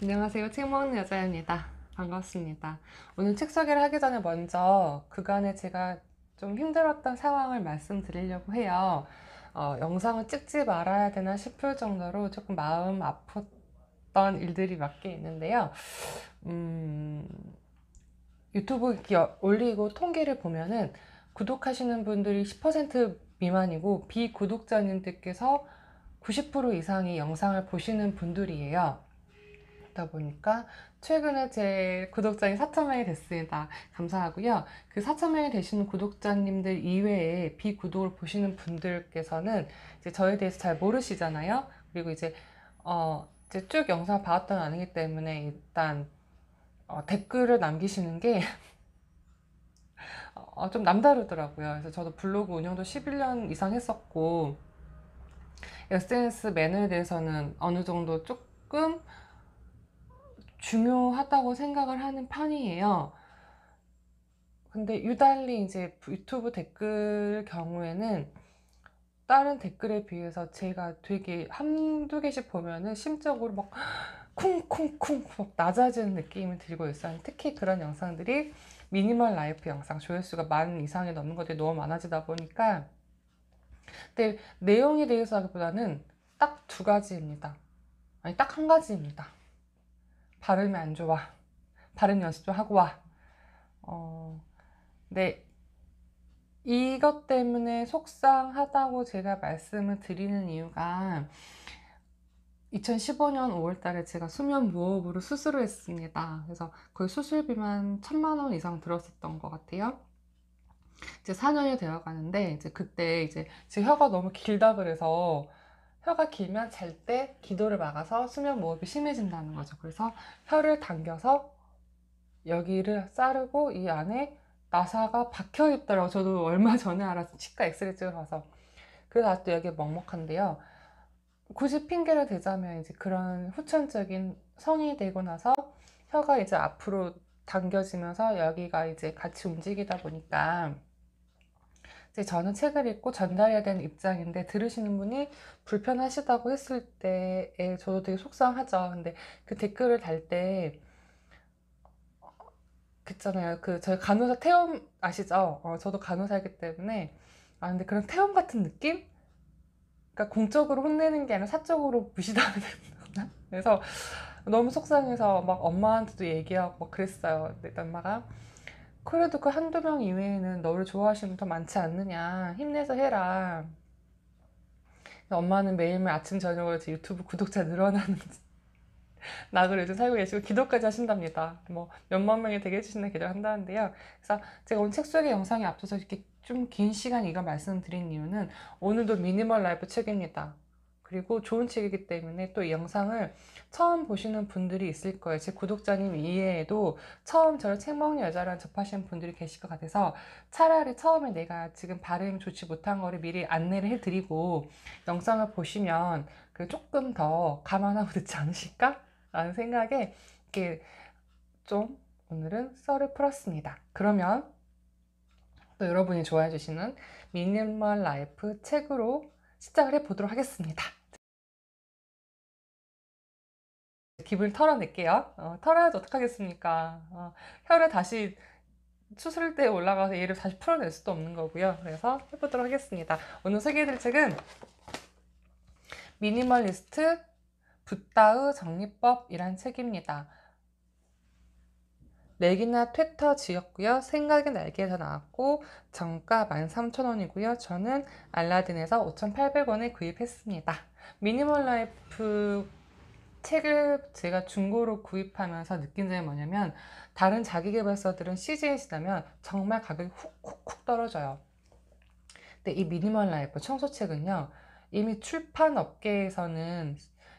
안녕하세요. 책 먹는 여자입니다. 반갑습니다. 오늘 책 소개를 하기 전에 먼저 그간에 제가 좀 힘들었던 상황을 말씀드리려고 해요. 영상을 찍지 말아야 되나 싶을 정도로 조금 마음 아팠던 일들이 몇 개 있는데요. 음, 유튜브 올리고 통계를 보면은 구독하시는 분들이 10% 미만이고 비구독자님들께서 90% 이상이 영상을 보시는 분들이에요. 그러다 보니까 최근에 제 구독자님 4,000명이 됐습니다. 감사하고요. 그 4,000명이 되시는 구독자님들 이외에 비구독을 보시는 분들께서는 이제 저에 대해서 잘 모르시잖아요. 그리고 이제 쭉 영상 봐왔던 아니기 때문에 일단 댓글을 남기시는 게 좀 남다르더라고요. 그래서 저도 블로그 운영도 11년 이상 했었고 SNS 매너에 대해서는 어느 정도 조금 중요하다고 생각을 하는 편이에요. 근데 유달리 이제 유튜브 댓글 경우에는 다른 댓글에 비해서 제가 되게 한두 개씩 보면은 심적으로 막 쿵쿵쿵 막 낮아지는 느낌이 들고 있어요. 특히 그런 영상들이 미니멀 라이프 영상 조회수가 10,000 이상이 넘는 것들이 너무 많아지다 보니까, 근데 내용에 대해서 하기보다는 딱 두 가지입니다. 아니, 딱 한 가지입니다. 발음이 안 좋아. 발음 연습 좀 하고 와. 네, 이것 때문에 속상하다고 제가 말씀을 드리는 이유가 2015년 5월 달에 제가 수면 무호흡으로 수술을 했습니다. 그래서 거의 수술비만 1,000만 원 이상 들었었던 것 같아요. 이제 4년이 되어 가는데, 이제 그때 이제 제 혀가 너무 길다 그래서 혀가 길면 잘 때 기도를 막아서 수면 무호흡이 심해진다는 거죠. 그래서 혀를 당겨서 여기를 자르고 이 안에 나사가 박혀 있더라고요. 저도 얼마 전에 알아서 치과 엑스레이 찍어봐서. 그래서 아직도 여기 먹먹한데요. 굳이 핑계를 대자면 이제 그런 후천적인 성이 되고 나서 혀가 이제 앞으로 당겨지면서 여기가 이제 같이 움직이다 보니까, 이제 저는 책을 읽고 전달해야 되는 입장인데 들으시는 분이 불편하시다고 했을 때에 저도 되게 속상하죠. 근데 그 댓글을 달 때 그잖아요. 그 저희 간호사 태움 아시죠? 저도 간호사이기 때문에. 근데 그런 태움 같은 느낌? 그러니까 공적으로 혼내는 게 아니라 사적으로 무시당하는 거나. 그래서 너무 속상해서 막 엄마한테도 얘기하고 막 그랬어요. 근데 엄마가 그래도 그 한두 명 이외에는 너를 좋아하시는 분 더 많지 않느냐, 힘내서 해라. 엄마는 매일매일 아침 저녁으로 제 유튜브 구독자 늘어나는 낙을 요즘 살고 계시고 기도까지 하신답니다. 뭐 몇만 명이 되게 해주시는 기도를 한다는데요. 그래서 제가 오늘 책 소개 영상에 앞서서 이렇게 좀 긴 시간 이거 말씀드린 이유는, 오늘도 미니멀 라이프 책입니다. 그리고 좋은 책이기 때문에 또 이 영상을 처음 보시는 분들이 있을 거예요. 제 구독자님 이외에도 처음 저를 책 먹는 여자랑 접하시는 분들이 계실 것 같아서, 차라리 처음에 내가 지금 발음이 좋지 못한 거를 미리 안내를 해드리고 영상을 보시면 그 조금 더 감안하고 듣지 않으실까? 라는 생각에 이렇게 좀 오늘은 썰을 풀었습니다. 그러면 또 여러분이 좋아해 주시는 미니멀 라이프 책으로 시작을 해보도록 하겠습니다. 기분을 털어낼게요. 털어야지 어떡하겠습니까? 혀를 다시 수술대에 올라가서 얘를 다시 풀어낼 수도 없는 거고요. 그래서 해보도록 하겠습니다. 오늘 소개해드릴 책은 미니멀리스트 붓다의 정리법이란 책입니다. 렉이나 퇴터 지었고요. 생각의 날개에서 나왔고 정가 13,000원이고요. 저는 알라딘에서 5,800원에 구입했습니다. 미니멀 라이프 책을 제가 중고로 구입하면서 느낀 점이 뭐냐면, 다른 자기계발서들은 CG에 지나면 정말 가격이 훅훅훅 떨어져요. 근데 이 미니멀 라이프 청소책은요, 이미 출판 업계에서는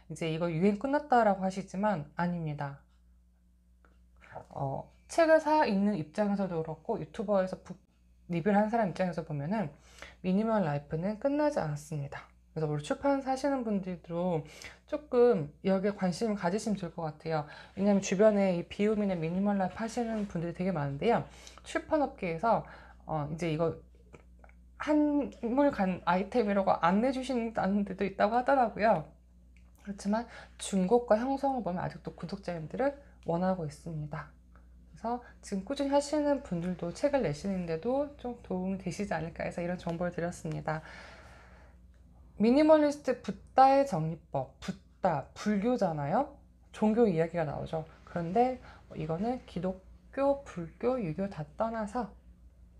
이제 이거 유행 끝났다라고 하시지만 아닙니다. 책을 사 읽는 입장에서도 그렇고 유튜버에서 리뷰를 하는 사람 입장에서 보면은 미니멀 라이프는 끝나지 않았습니다. 그래서 우리 출판 사시는 분들도 조금 여기에 관심을 가지시면 좋을 것 같아요. 왜냐하면 주변에 이 비움이나 미니멀 라이프 하시는 분들이 되게 많은데요. 출판업계에서 이제 이거 한물 간 아이템이라고 안내 주시는 데도 있다고 하더라고요. 그렇지만 중고가 형성을 보면 아직도 구독자님들을 원하고 있습니다. 그래서 지금 꾸준히 하시는 분들도 책을 내시는데도 좀 도움이 되시지 않을까 해서 이런 정보를 드렸습니다. 미니멀리스트 붓다의 정리법, 붓다, 불교잖아요. 종교 이야기가 나오죠. 그런데 이거는 기독교, 불교, 유교 다 떠나서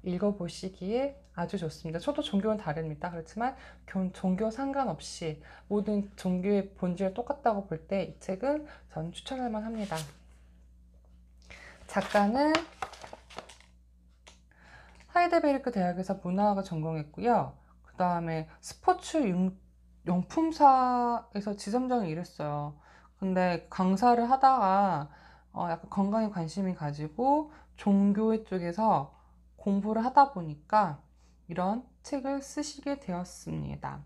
읽어보시기에 아주 좋습니다. 저도 종교는 다릅니다. 그렇지만 종교 상관없이 모든 종교의 본질이 똑같다고 볼 때 이 책은 저는 추천할 만합니다. 작가는 하이델베르크 대학에서 문화학을 전공했고요. 그 다음에 스포츠 용품사에서 지점장을 일했어요. 근데 강사를 하다가 약간 건강에 관심이 가지고 종교 쪽에서 공부를 하다 보니까 이런 책을 쓰시게 되었습니다.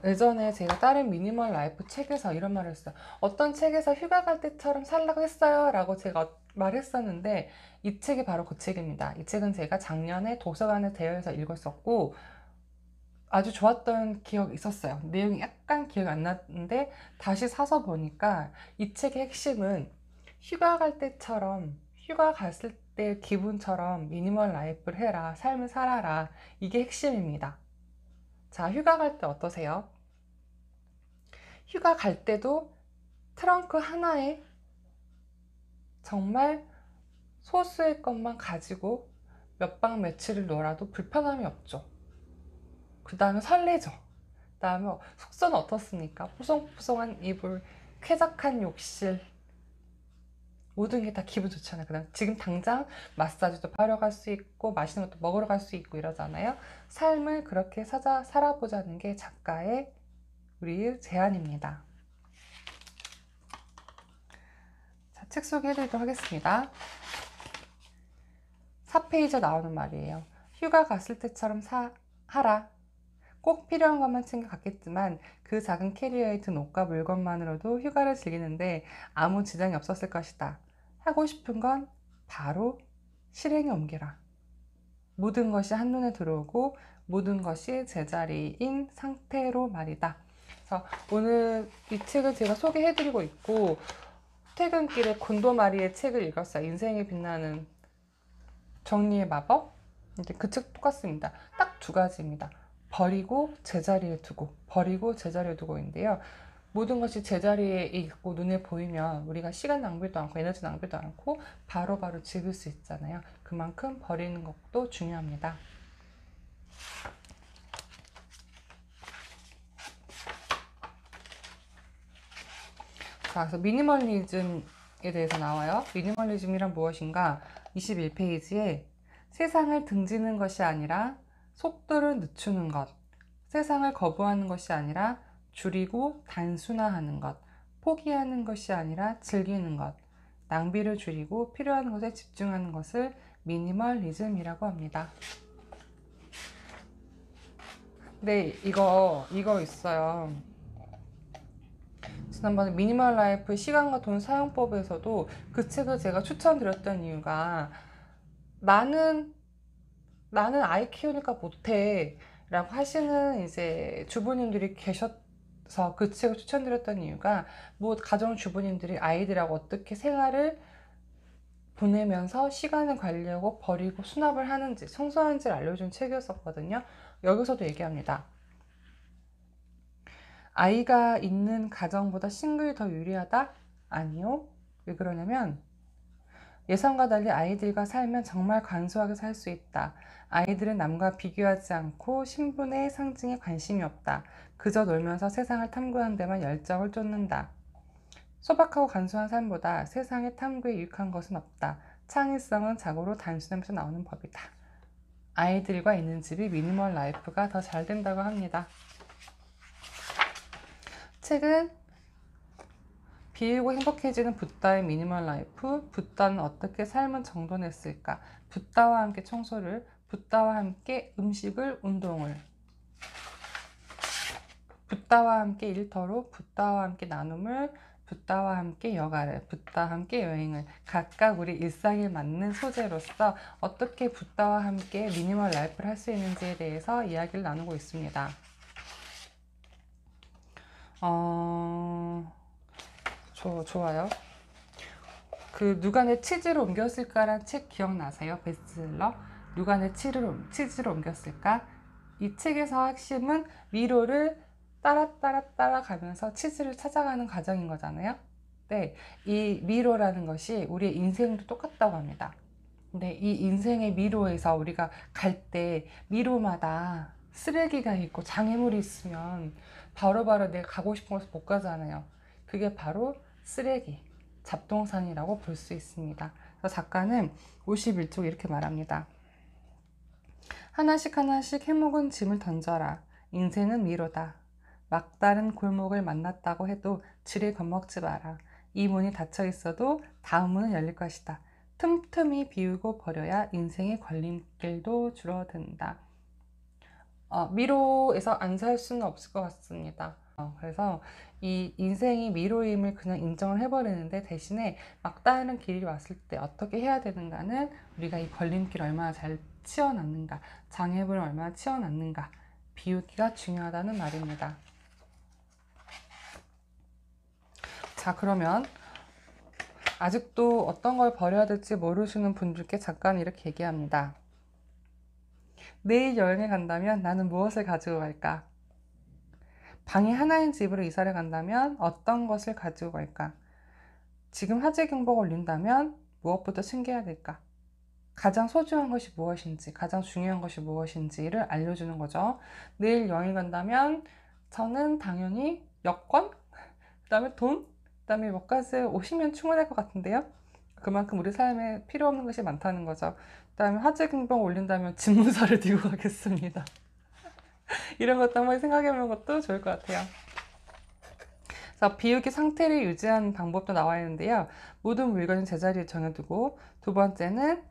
예전에 제가 다른 미니멀 라이프 책에서 이런 말을 했어요. 어떤 책에서 휴가 갈 때처럼 살라고 했어요 라고 제가 말했었는데 이 책이 바로 그 책입니다. 이 책은 제가 작년에 도서관에 대여해서 읽었었고 아주 좋았던 기억이 있었어요. 내용이 약간 기억이 안 났는데 다시 사서 보니까 이 책의 핵심은 휴가 갈 때처럼, 휴가 갔을 때 기분처럼 미니멀 라이프를 해라, 삶을 살아라, 이게 핵심입니다. 자, 휴가 갈 때 어떠세요? 휴가 갈 때도 트렁크 하나에 정말 소수의 것만 가지고 몇 박 며칠을 놀아도 불편함이 없죠. 그 다음에 설레죠. 그 다음에 숙소는 어떻습니까? 포송포송한 이불, 쾌적한 욕실, 모든 게 다 기분 좋잖아요. 그다음 지금 당장 마사지도 하러 갈 수 있고 맛있는 것도 먹으러 갈 수 있고 이러잖아요. 삶을 그렇게 살아보자는 게 작가의 우리의 제안입니다. 자, 책 소개해드리도록 하겠습니다. 4페이지에 나오는 말이에요. 휴가 갔을 때처럼 하라. 꼭 필요한 것만 챙겨 갔겠지만 그 작은 캐리어에 든 옷과 물건만으로도 휴가를 즐기는데 아무 지장이 없었을 것이다. 하고 싶은 건 바로 실행에 옮겨라. 모든 것이 한눈에 들어오고 모든 것이 제자리인 상태로 말이다. 그래서 오늘 이 책을 제가 소개해드리고 있고 퇴근길에 곤도마리의 책을 읽었어요. 인생에 빛나는 정리의 마법. 이제 그 책 똑같습니다. 딱 두 가지입니다. 버리고 제자리에 두고, 버리고 제자리에 두고인데요. 모든 것이 제자리에 있고 눈에 보이면 우리가 시간 낭비도 않고 에너지 낭비도 않고 바로바로 즐길 수 있잖아요. 그만큼 버리는 것도 중요합니다. 자, 그래서 미니멀리즘에 대해서 나와요. 미니멀리즘이란 무엇인가? 21페이지에 세상을 등지는 것이 아니라 속도를 늦추는 것, 세상을 거부하는 것이 아니라 줄이고 단순화하는 것, 포기하는 것이 아니라 즐기는 것, 낭비를 줄이고 필요한 것에 집중하는 것을 미니멀리즘이라고 합니다. 네, 이거 있어요. 지난번에 미니멀 라이프 시간과 돈 사용법에서도 그 책을 제가 추천드렸던 이유가 나는 아이 키우니까 못해 라고 하시는 이제 주부님들이 계셔서 그 책을 추천드렸던 이유가 뭐 가정 주부님들이 아이들하고 어떻게 생활을 보내면서 시간을 관리하고 버리고 수납을 하는지 청소하는지를 알려준 책이었었거든요. 여기서도 얘기합니다. 아이가 있는 가정보다 싱글이 더 유리하다? 아니요. 왜 그러냐면 예상과 달리 아이들과 살면 정말 간소하게 살 수 있다. 아이들은 남과 비교하지 않고 신분의 상징에 관심이 없다. 그저 놀면서 세상을 탐구하는 데만 열정을 쏟는다. 소박하고 간소한 삶보다 세상의 탐구에 유익한 것은 없다. 창의성은 자고로 단순함에서 나오는 법이다. 아이들과 있는 집이 미니멀 라이프가 더 잘 된다고 합니다. 책은 비우고 행복해지는 붓다의 미니멀 라이프, 붓다는 어떻게 삶을 정돈했을까, 붓다와 함께 청소를, 붓다와 함께 음식을, 운동을, 붓다와 함께 일터로, 붓다와 함께 나눔을, 붓다와 함께 여가를, 붓다와 함께 여행을, 각각 우리 일상에 맞는 소재로서 어떻게 붓다와 함께 미니멀 라이프를 할 수 있는지에 대해서 이야기를 나누고 있습니다. 어, 좋아요. 그 누가 내 치즈를 옮겼을까란 책 기억나세요? 베스트셀러? 누가 내 치즈를 옮겼을까? 이 책에서 핵심은 미로를 따라 가면서 치즈를 찾아가는 과정인 거잖아요. 네, 이 미로라는 것이 우리의 인생도 똑같다고 합니다. 근데 이 인생의 미로에서 우리가 갈 때 미로마다 쓰레기가 있고 장애물이 있으면 바로바로 내가 가고 싶은 곳에 못 가잖아요. 그게 바로 쓰레기, 잡동사니라고 볼 수 있습니다. 그래서 작가는 51쪽 이렇게 말합니다. 하나씩 하나씩 해묵은 짐을 던져라. 인생은 미로다. 막다른 골목을 만났다고 해도 지레 겁먹지 마라. 이 문이 닫혀 있어도 다음 문은 열릴 것이다. 틈틈이 비우고 버려야 인생의 걸림길도 줄어든다. 미로에서 안 살 수는 없을 것 같습니다. 그래서 이 인생이 미로임을 그냥 인정을 해버리는데 대신에 막다른 길이 왔을 때 어떻게 해야 되는가는 우리가 이 걸림길 얼마나 잘 치워놨는가, 장애물을 얼마나 치워놨는가 비우기가 중요하다는 말입니다. 자, 그러면 아직도 어떤 걸 버려야 될지 모르시는 분들께 작가는 이렇게 얘기합니다. 내일 여행에 간다면 나는 무엇을 가지고 갈까? 방이 하나인 집으로 이사를 간다면 어떤 것을 가지고 갈까? 지금 화재 경보가 울린다면 무엇부터 챙겨야 될까? 가장 소중한 것이 무엇인지, 가장 중요한 것이 무엇인지를 알려주는 거죠. 내일 여행 간다면 저는 당연히 여권, 그 다음에 돈, 그 다음에 몇 가지 오시면 충분할 것 같은데요. 그만큼 우리 삶에 필요 없는 것이 많다는 거죠. 그 다음에 화재 경보가 울린다면 집문서를 들고 가겠습니다. 이런 것도 한번 생각해 보는 것도 좋을 것 같아요. 그래서 비우기 상태를 유지하는 방법도 나와 있는데요. 모든 물건은 제자리에 정해두고, 두 번째는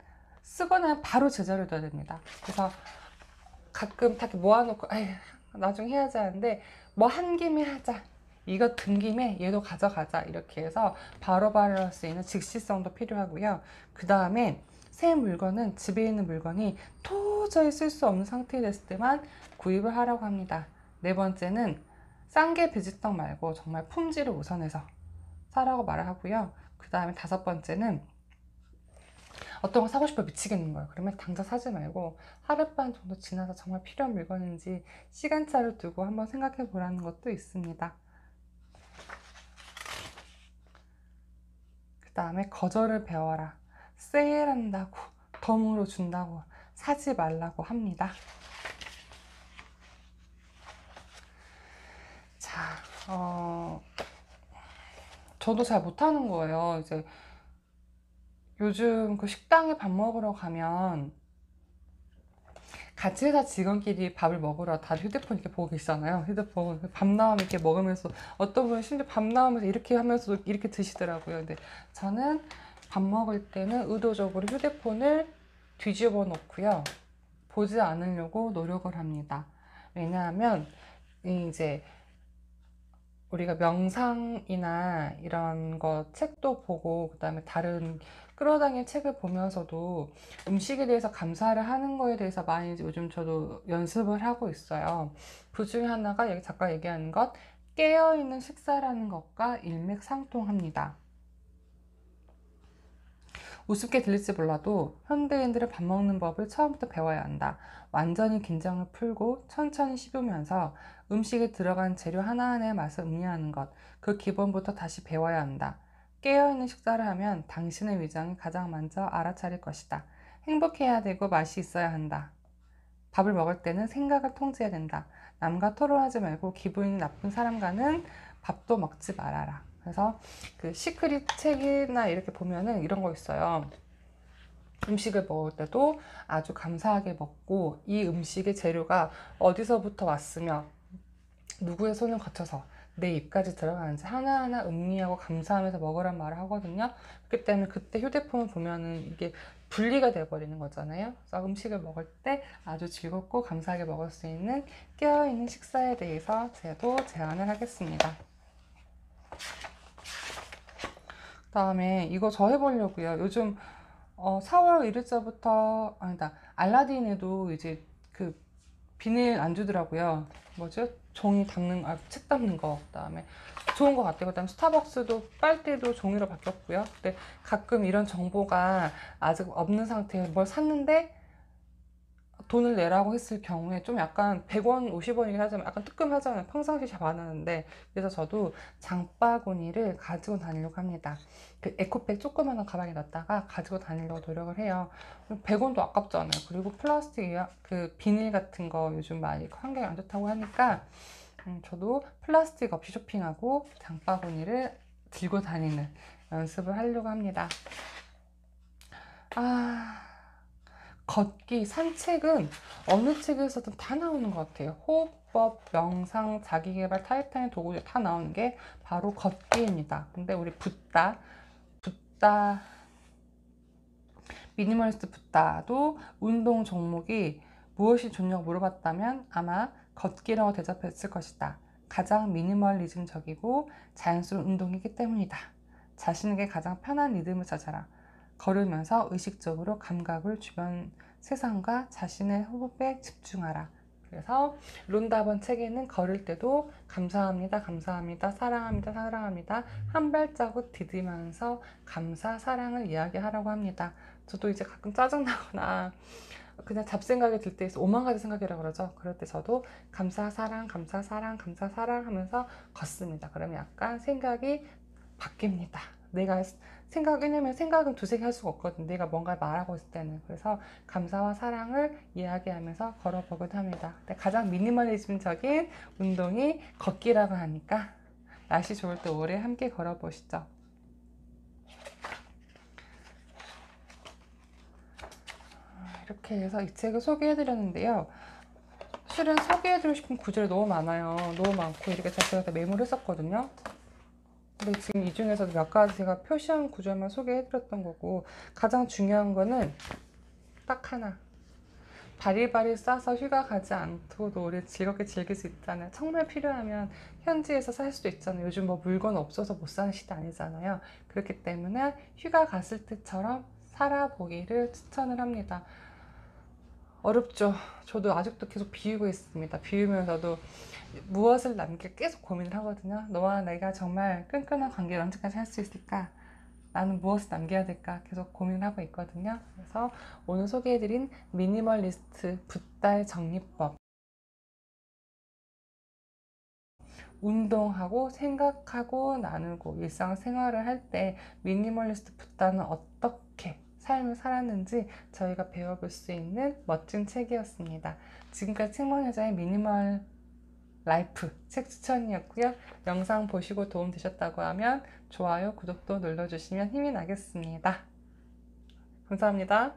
쓰거나 바로 제자리에 둬야 됩니다. 그래서 가끔 다 이렇게 모아놓고 아휴 나중에 해야지 하는데 뭐 한 김에 하자, 이거 든 김에 얘도 가져가자 이렇게 해서 바로바로 할 수 있는 즉시성도 필요하고요. 그 다음에 새 물건은 집에 있는 물건이 도저히 쓸 수 없는 상태에 됐을 때만 구입을 하라고 합니다. 네 번째는 싼 게 비지떡 말고 정말 품질을 우선해서 사라고 말을 하고요. 그 다음에 다섯 번째는 어떤 거 사고 싶어 미치겠는 거예요. 그러면 당장 사지 말고 하룻밤 정도 지나서 정말 필요한 물건인지 시간차를 두고 한번 생각해 보라는 것도 있습니다. 그 다음에 거절을 배워라. 세일한다고 덤으로 준다고 사지 말라고 합니다. 자, 저도 잘 못하는 거예요. 이제 요즘 그 식당에 밥 먹으러 가면 같이 회사 직원끼리 밥을 먹으러 다들 휴대폰 이렇게 보고 계시잖아요. 휴대폰 밥 나오면 이렇게 먹으면서 어떤 분은 심지어 밥 나오면서 이렇게 하면서도 이렇게 드시더라고요. 근데 저는 밥 먹을 때는 의도적으로 휴대폰을 뒤집어 놓고요. 보지 않으려고 노력을 합니다. 왜냐하면 이제 우리가 명상이나 이런 거 책도 보고 그다음에 다른 끌어당긴 책을 보면서도 음식에 대해서 감사를 하는 거에 대해서 많이 요즘 저도 연습을 하고 있어요. 그 중에 하나가 여기 작가 얘기하는 것, 깨어있는 식사라는 것과 일맥상통합니다. 우습게 들릴지 몰라도 현대인들은 밥 먹는 법을 처음부터 배워야 한다. 완전히 긴장을 풀고 천천히 씹으면서 음식에 들어간 재료 하나하나의 맛을 음미하는 것, 그 기본부터 다시 배워야 한다. 깨어있는 식사를 하면 당신의 위장이 가장 먼저 알아차릴 것이다. 행복해야 되고 맛이 있어야 한다. 밥을 먹을 때는 생각을 통제해야 된다. 남과 토론하지 말고 기분이 나쁜 사람과는 밥도 먹지 말아라. 그래서 그 시크릿 책이나 이렇게 보면은 이런 거 있어요. 음식을 먹을 때도 아주 감사하게 먹고 이 음식의 재료가 어디서부터 왔으며 누구의 손을 거쳐서 내 입까지 들어가는지 하나하나 음미하고 감사하면서 먹으란 말을 하거든요. 그렇기 때문에 그때 휴대폰을 보면은 이게 분리가 돼버리는 거잖아요. 그래서 음식을 먹을 때 아주 즐겁고 감사하게 먹을 수 있는 깨어있는 식사에 대해서 제도 제안을 하겠습니다. 그 다음에 이거 저 해보려고요. 요즘 4월 1일자부터 아니다, 알라딘에도 이제 그 비닐 안 주더라고요. 뭐죠? 종이 담는, 책 담는 거, 그다음에 좋은 것 같아요. 그다음에 스타벅스도 빨대도 종이로 바뀌었고요. 근데 가끔 이런 정보가 아직 없는 상태에 뭘 샀는데 돈을 내라고 했을 경우에 좀 약간 100원, 50원이긴 하지만 약간 뜨끔하잖아요. 평상시 잘 안 하는데. 그래서 저도 장바구니를 가지고 다니려고 합니다. 그 에코백 조그마한 가방에 넣었다가 가지고 다니려고 노력을 해요. 100원도 아깝잖아요. 그리고 플라스틱 그 비닐 같은 거 요즘 많이 환경에 안 좋다고 하니까 저도 플라스틱 없이 쇼핑하고 장바구니를 들고 다니는 연습을 하려고 합니다. 걷기, 산책은 어느 책에서든 다 나오는 것 같아요. 호흡법, 명상, 자기계발, 타이탄의 도구에 다 나오는 게 바로 걷기입니다. 근데 우리 붓다, 미니멀리스트 붓다도 운동 종목이 무엇이 좋냐고 물어봤다면 아마 걷기라고 대답했을 것이다. 가장 미니멀리즘적이고 자연스러운 운동이기 때문이다. 자신에게 가장 편한 리듬을 찾아라. 걸으면서 의식적으로 감각을 주변 세상과 자신의 호흡에 집중하라. 그래서 론다번 책에는 걸을 때도 감사합니다, 감사합니다, 사랑합니다, 사랑합니다 한 발자국 디디면서 감사, 사랑을 이야기하라고 합니다. 저도 이제 가끔 짜증나거나 그냥 잡생각이 들 때 있어. 오만 가지 생각이라고 그러죠. 그럴 때 저도 감사, 사랑, 감사, 사랑, 감사, 사랑 하면서 걷습니다. 그러면 약간 생각이 바뀝니다. 내가 왜냐면 생각은 두세 개 할 수가 없거든. 내가 뭔가 말하고 있을 때는. 그래서 감사와 사랑을 이야기하면서 걸어보기도 합니다. 근데 가장 미니멀리즘적인 운동이 걷기라고 하니까 날씨 좋을 때 오래 함께 걸어보시죠. 이렇게 해서 이 책을 소개해드렸는데요. 실은 소개해드리고 싶은 구절이 너무 많아요. 너무 많고 이렇게 제가 다 메모를 했었거든요. 근데 지금 이 중에서도 몇 가지 제가 표시한 구절만 소개해드렸던 거고, 가장 중요한 거는 딱 하나. 바리바리 싸서 휴가 가지 않고도 우리 즐겁게 즐길 수 있잖아요. 정말 필요하면 현지에서 살 수도 있잖아요. 요즘 뭐 물건 없어서 못 사는 시대 아니잖아요. 그렇기 때문에 휴가 갔을 때처럼 살아보기를 추천을 합니다. 어렵죠. 저도 아직도 계속 비우고 있습니다. 비우면서도 무엇을 남길 계속 고민을 하거든요. 너와 내가 정말 끈끈한 관계를 언제까지 할 수 있을까? 나는 무엇을 남겨야 될까? 계속 고민을 하고 있거든요. 그래서 오늘 소개해드린 미니멀리스트 붓다의 정리법, 운동하고 생각하고 나누고 일상생활을 할 때 미니멀리스트 붓다는 어떻게 삶을 살았는지 저희가 배워볼 수 있는 멋진 책이었습니다. 지금까지 책망여자의 미니멀 라이프 책 추천이었고요. 영상 보시고 도움되셨다고 하면 좋아요, 구독도 눌러주시면 힘이 나겠습니다. 감사합니다.